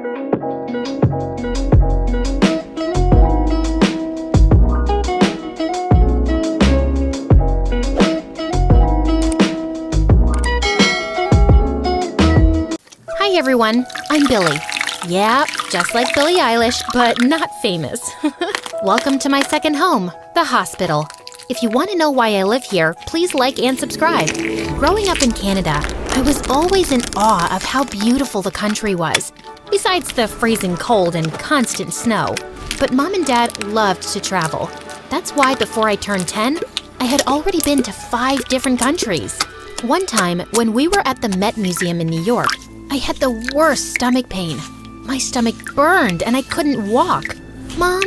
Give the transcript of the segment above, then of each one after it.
Hi everyone, I'm Billy. Yeah, just like Billie Eilish, but not famous. Welcome to my second home, the hospital. If you want to know why I live here, please like and subscribe. Growing up in Canada, I was always in awe of how beautiful the country was, besides the freezing cold and constant snow. But Mom and Dad loved to travel. That's why before I turned 10, I had already been to 5 different countries. One time, when we were at the Met Museum in New York, I had the worst stomach pain. My stomach burned and I couldn't walk. Mom,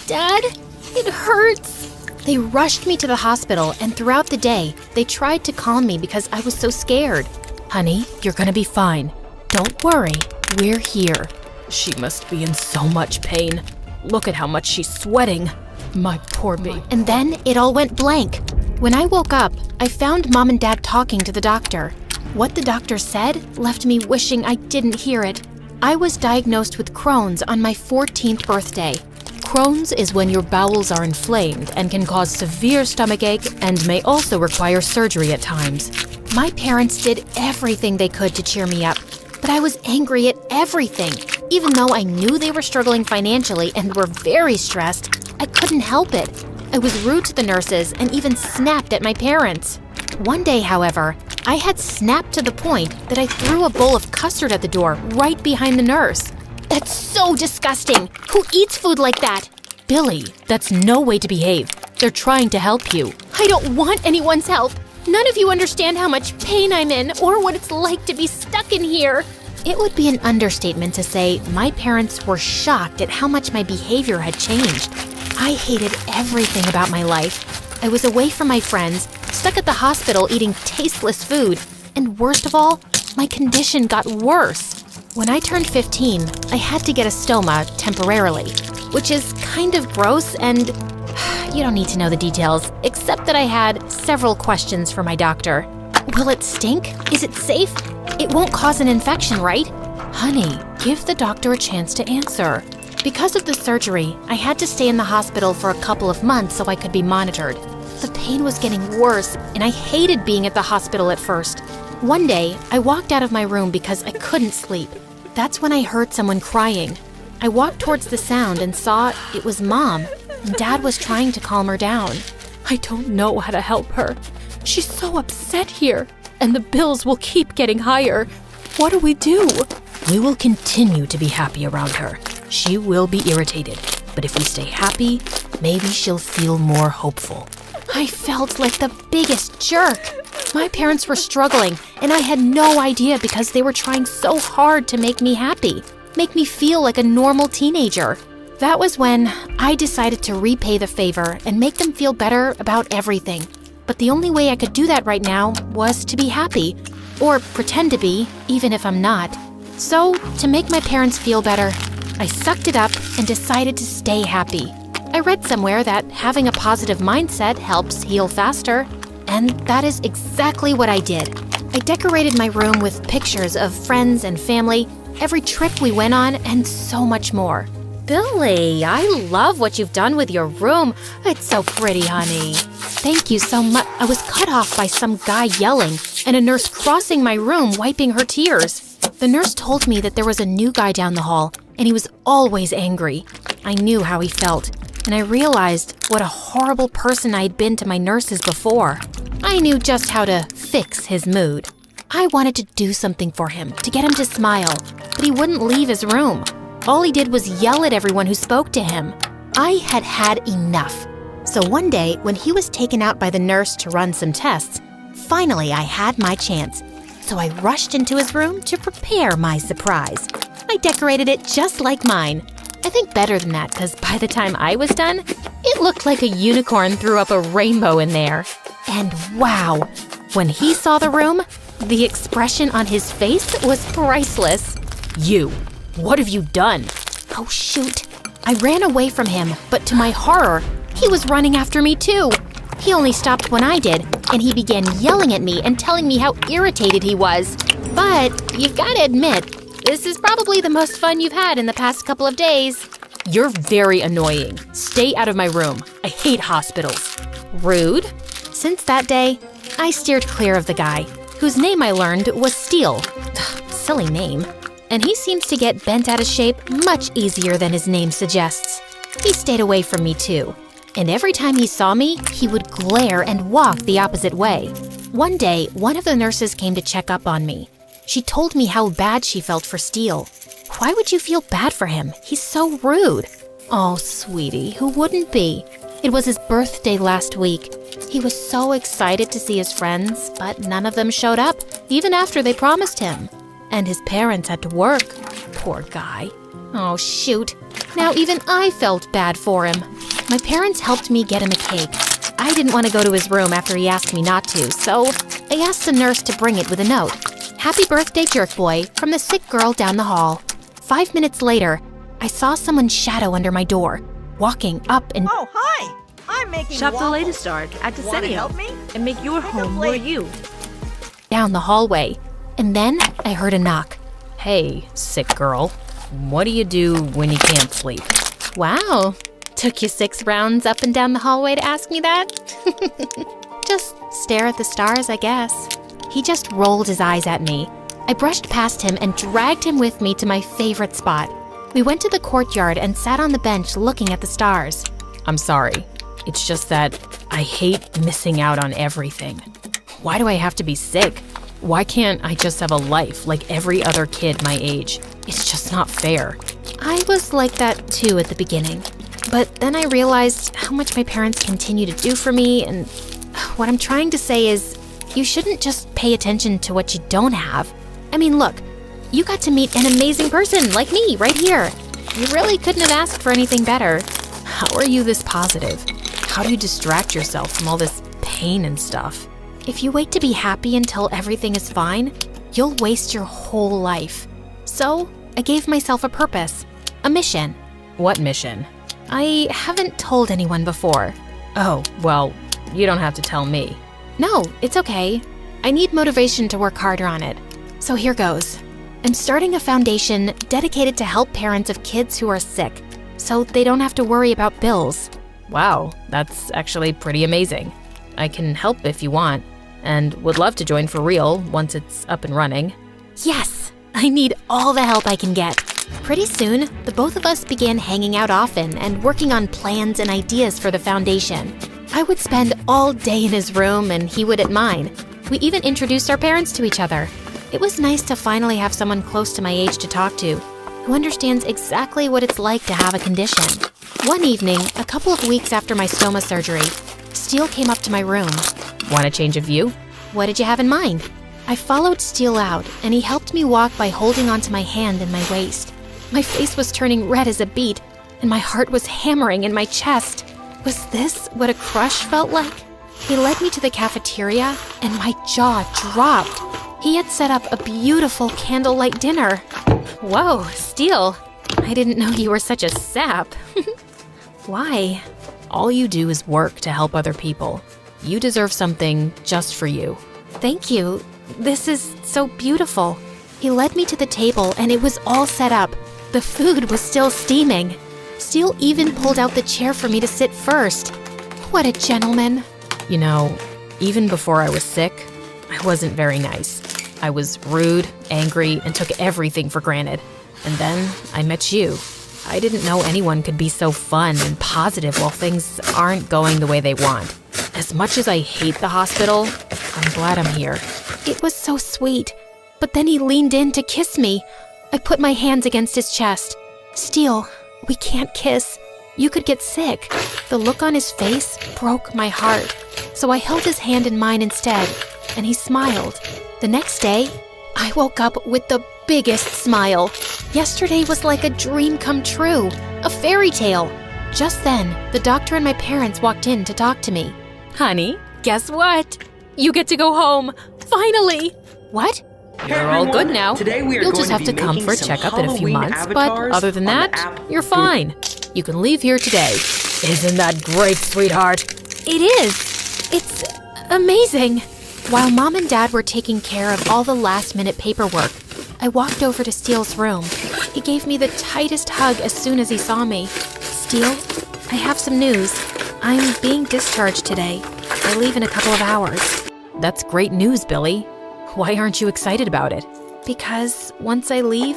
Dad, it hurts. They rushed me to the hospital, and throughout the day, they tried to calm me because I was so scared. Honey, you're gonna be fine. Don't worry, we're here. She must be in so much pain. Look at how much she's sweating. My poor baby. And then it all went blank. When I woke up, I found Mom and Dad talking to the doctor. What the doctor said left me wishing I didn't hear it. I was diagnosed with Crohn's on my 14th birthday. Crohn's is when your bowels are inflamed and can cause severe stomachache and may also require surgery at times. My parents did everything they could to cheer me up, but I was angry at everything. Even though I knew they were struggling financially and were very stressed, I couldn't help it. I was rude to the nurses and even snapped at my parents. One day, however, I had snapped to the point that I threw a bowl of custard at the door right behind the nurse. That's so disgusting! Who eats food like that? Billy, that's no way to behave. They're trying to help you. I don't want anyone's help. None of you understand how much pain I'm in or what it's like to be stuck in here. It would be an understatement to say my parents were shocked at how much my behavior had changed. I hated everything about my life. I was away from my friends, stuck at the hospital eating tasteless food, and worst of all, my condition got worse. When I turned 15, I had to get a stoma temporarily, which is kind of gross and you don't need to know the details, except that I had several questions for my doctor. Will it stink? Is it safe? It won't cause an infection, right? Honey, give the doctor a chance to answer. Because of the surgery, I had to stay in the hospital for a couple of months so I could be monitored. The pain was getting worse, and I hated being at the hospital at first. One day, I walked out of my room because I couldn't sleep. That's when I heard someone crying. I walked towards the sound and saw it was Mom, and Dad was trying to calm her down. I don't know how to help her. She's so upset here, and the bills will keep getting higher. What do we do? We will continue to be happy around her. She will be irritated, but if we stay happy, maybe she'll feel more hopeful. I felt like the biggest jerk. My parents were struggling, and I had no idea because they were trying so hard to make me happy, make me feel like a normal teenager. That was when I decided to repay the favor and make them feel better about everything. But the only way I could do that right now was to be happy, or pretend to be, even if I'm not. So, to make my parents feel better, I sucked it up and decided to stay happy. I read somewhere that having a positive mindset helps heal faster, and that is exactly what I did. I decorated my room with pictures of friends and family, every trip we went on, and so much more. Billy, I love what you've done with your room. It's so pretty, honey. Thank you so much. I was cut off by some guy yelling and a nurse crossing my room wiping her tears. The nurse told me that there was a new guy down the hall, and he was always angry. I knew how he felt, and I realized what a horrible person I had been to my nurses before. I knew just how to fix his mood. I wanted to do something for him, to get him to smile, but he wouldn't leave his room. All he did was yell at everyone who spoke to him. I had had enough. So one day, when he was taken out by the nurse to run some tests, finally I had my chance. So I rushed into his room to prepare my surprise. I decorated it just like mine. I think better than that, because by the time I was done, it looked like a unicorn threw up a rainbow in there. And wow, when he saw the room, the expression on his face was priceless. You, what have you done? Oh shoot, I ran away from him, but to my horror, he was running after me too. He only stopped when I did, and he began yelling at me and telling me how irritated he was. But you've got to admit, This is probably the most fun you've had in the past couple of days. You're very annoying. Stay out of my room. I hate hospitals. Rude. Since that day, I steered clear of the guy, whose name I learned was Steel. Silly name. And he seems to get bent out of shape much easier than his name suggests. He stayed away from me too. And every time he saw me, he would glare and walk the opposite way. One day, one of the nurses came to check up on me. She told me how bad she felt for Steel. Why would you feel bad for him? He's so rude. Oh, sweetie, who wouldn't be? It was his birthday last week. He was so excited to see his friends, but none of them showed up, even after they promised him. And his parents had to work. Poor guy. Oh, shoot. Now even I felt bad for him. My parents helped me get him a cake. I didn't want to go to his room after he asked me not to, so I asked the nurse to bring it with a note. Happy birthday, jerk boy, from the sick girl down the hall. 5 minutes later, I saw someone's shadow under my door, walking up and— Oh, hi! I'm making Shop the waffles. latest art at Wanna help Decennial me? and make your Pick a home more plate. you. down the hallway. And then I heard a knock. Hey, sick girl. What do you do when you can't sleep? Wow. Took you 6 rounds up and down the hallway to ask me that? Just stare at the stars, I guess. He just rolled his eyes at me. I brushed past him and dragged him with me to my favorite spot. We went to the courtyard and sat on the bench looking at the stars. I'm sorry. It's just that I hate missing out on everything. Why do I have to be sick? Why can't I just have a life like every other kid my age? It's just not fair. I was like that too at the beginning. But then I realized how much my parents continue to do for me, and what I'm trying to say is, you shouldn't just pay attention to what you don't have. I mean, look, you got to meet an amazing person like me right here. You really couldn't have asked for anything better. How are you this positive? How do you distract yourself from all this pain and stuff? If you wait to be happy until everything is fine, you'll waste your whole life. So, I gave myself a purpose, a mission. What mission? I haven't told anyone before. Oh, well, you don't have to tell me. No, it's okay. I need motivation to work harder on it. So here goes. I'm starting a foundation dedicated to help parents of kids who are sick, so they don't have to worry about bills. Wow, that's actually pretty amazing. I can help if you want, and would love to join for real once it's up and running. Yes, I need all the help I can get. Pretty soon, the both of us began hanging out often and working on plans and ideas for the foundation. I would spend all day in his room and he would at mine. We even introduced our parents to each other. It was nice to finally have someone close to my age to talk to, who understands exactly what it's like to have a condition. One evening, a couple of weeks after my stoma surgery, Steele came up to my room. Want a change of view? What did you have in mind? I followed Steele out, and he helped me walk by holding onto my hand and my waist. My face was turning red as a beet, and my heart was hammering in my chest. Was this what a crush felt like? He led me to the cafeteria, and my jaw dropped. He had set up a beautiful candlelight dinner. Whoa, Steele. I didn't know you were such a sap. Why? All you do is work to help other people. You deserve something just for you. Thank you. This is so beautiful. He led me to the table and it was all set up. The food was still steaming. Steele even pulled out the chair for me to sit first. What a gentleman. You know, even before I was sick, I wasn't very nice. I was rude, angry, and took everything for granted. And then I met you. I didn't know anyone could be so fun and positive while things aren't going the way they want. As much as I hate the hospital, I'm glad I'm here. It was so sweet. But then he leaned in to kiss me. I put my hands against his chest. Steele, we can't kiss. You could get sick. The look on his face broke my heart. So I held his hand in mine instead, and he smiled. The next day, I woke up with the biggest smile. Yesterday was like a dream come true, a fairy tale. Just then, the doctor and my parents walked in to talk to me. Honey, guess what? You get to go home. Finally! What? You're all good now. Today we are You'll going just to have be to come making for a some checkup in a few Halloween months, but avatars other than on the that, app. you're fine. You can leave here today. Isn't that great, sweetheart? It is. It's amazing. While Mom and Dad were taking care of all the last-minute paperwork, I walked over to Steele's room. He gave me the tightest hug as soon as he saw me. Steele, I have some news. I'm being discharged today. I leave in a couple of hours. That's great news, Billy. Why aren't you excited about it? Because once I leave,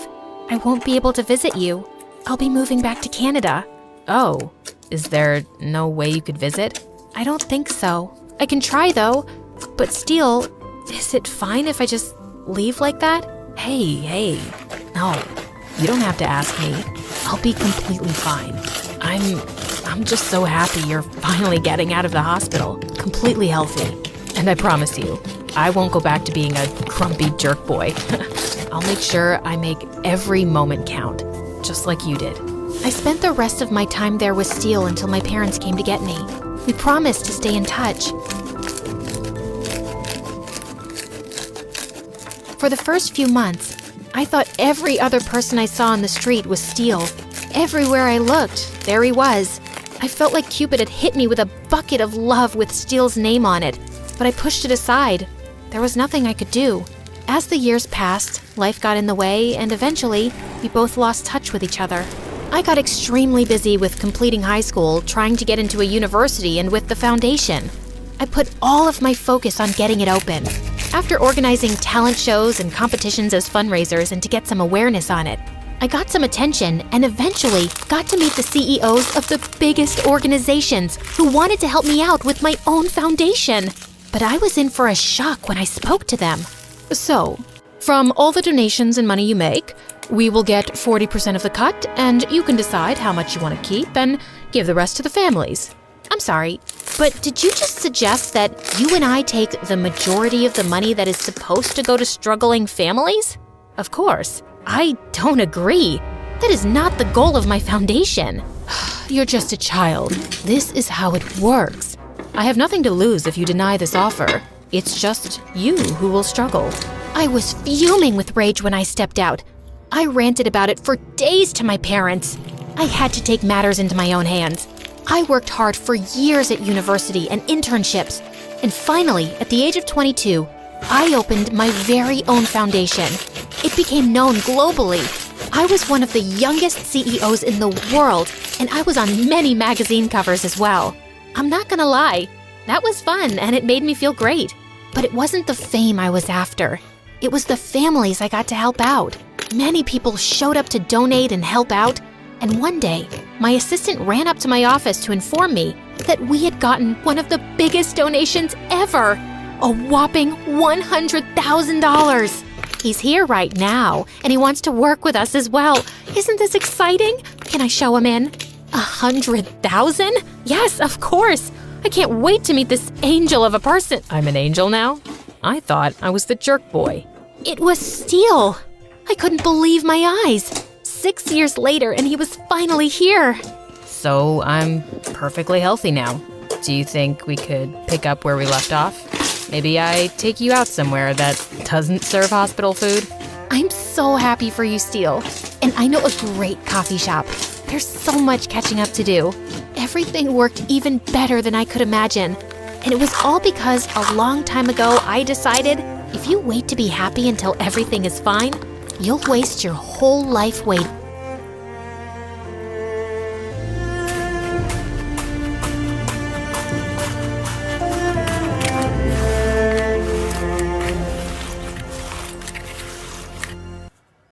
I won't be able to visit you. I'll be moving back to Canada. Oh, is there no way you could visit? I don't think so. I can try though. But Steele, is it fine if I just leave like that? Hey, no, you don't have to ask me. I'll be completely fine. I'm just so happy you're finally getting out of the hospital, completely healthy. And I promise you, I won't go back to being a grumpy jerk boy. I'll make sure I make every moment count, just like you did. I spent the rest of my time there with Steele until my parents came to get me. We promised to stay in touch. For the first few months, I thought every other person I saw on the street was Steele. Everywhere I looked, there he was. I felt like Cupid had hit me with a bucket of love with Steele's name on it, but I pushed it aside. There was nothing I could do. As the years passed, life got in the way, and eventually, we both lost touch with each other. I got extremely busy with completing high school, trying to get into a university, and with the foundation. I put all of my focus on getting it open. After organizing talent shows and competitions as fundraisers and to get some awareness on it, I got some attention and eventually got to meet the CEOs of the biggest organizations who wanted to help me out with my own foundation. But I was in for a shock when I spoke to them. So, from all the donations and money you make, we will get 40% of the cut, and you can decide how much you want to keep and give the rest to the families. I'm sorry, but did you just suggest that you and I take the majority of the money that is supposed to go to struggling families? Of course. I don't agree. That is not the goal of my foundation. You're just a child. This is how it works. I have nothing to lose if you deny this offer. It's just you who will struggle. I was fuming with rage when I stepped out. I ranted about it for days to my parents. I had to take matters into my own hands. I worked hard for years at university and internships. And finally, at the age of 22, I opened my very own foundation. It became known globally. I was one of the youngest CEOs in the world, and I was on many magazine covers as well. I'm not gonna lie, that was fun and it made me feel great. But it wasn't the fame I was after. It was the families I got to help out. Many people showed up to donate and help out, and one day, my assistant ran up to my office to inform me that we had gotten one of the biggest donations ever, a whopping $100,000. He's here right now, and he wants to work with us as well. Isn't this exciting? Can I show him in? 100,000? Yes, of course. I can't wait to meet this angel of a person. I'm an angel now? I thought I was the jerk boy. It was Steele. I couldn't believe my eyes. 6 years later, and he was finally here. So I'm perfectly healthy now. Do you think we could pick up where we left off? Maybe I take you out somewhere that doesn't serve hospital food? I'm so happy for you, Steele. And I know a great coffee shop. There's so much catching up to do. Everything worked even better than I could imagine. And it was all because a long time ago I decided if you wait to be happy until everything is fine, you'll waste your whole life waiting.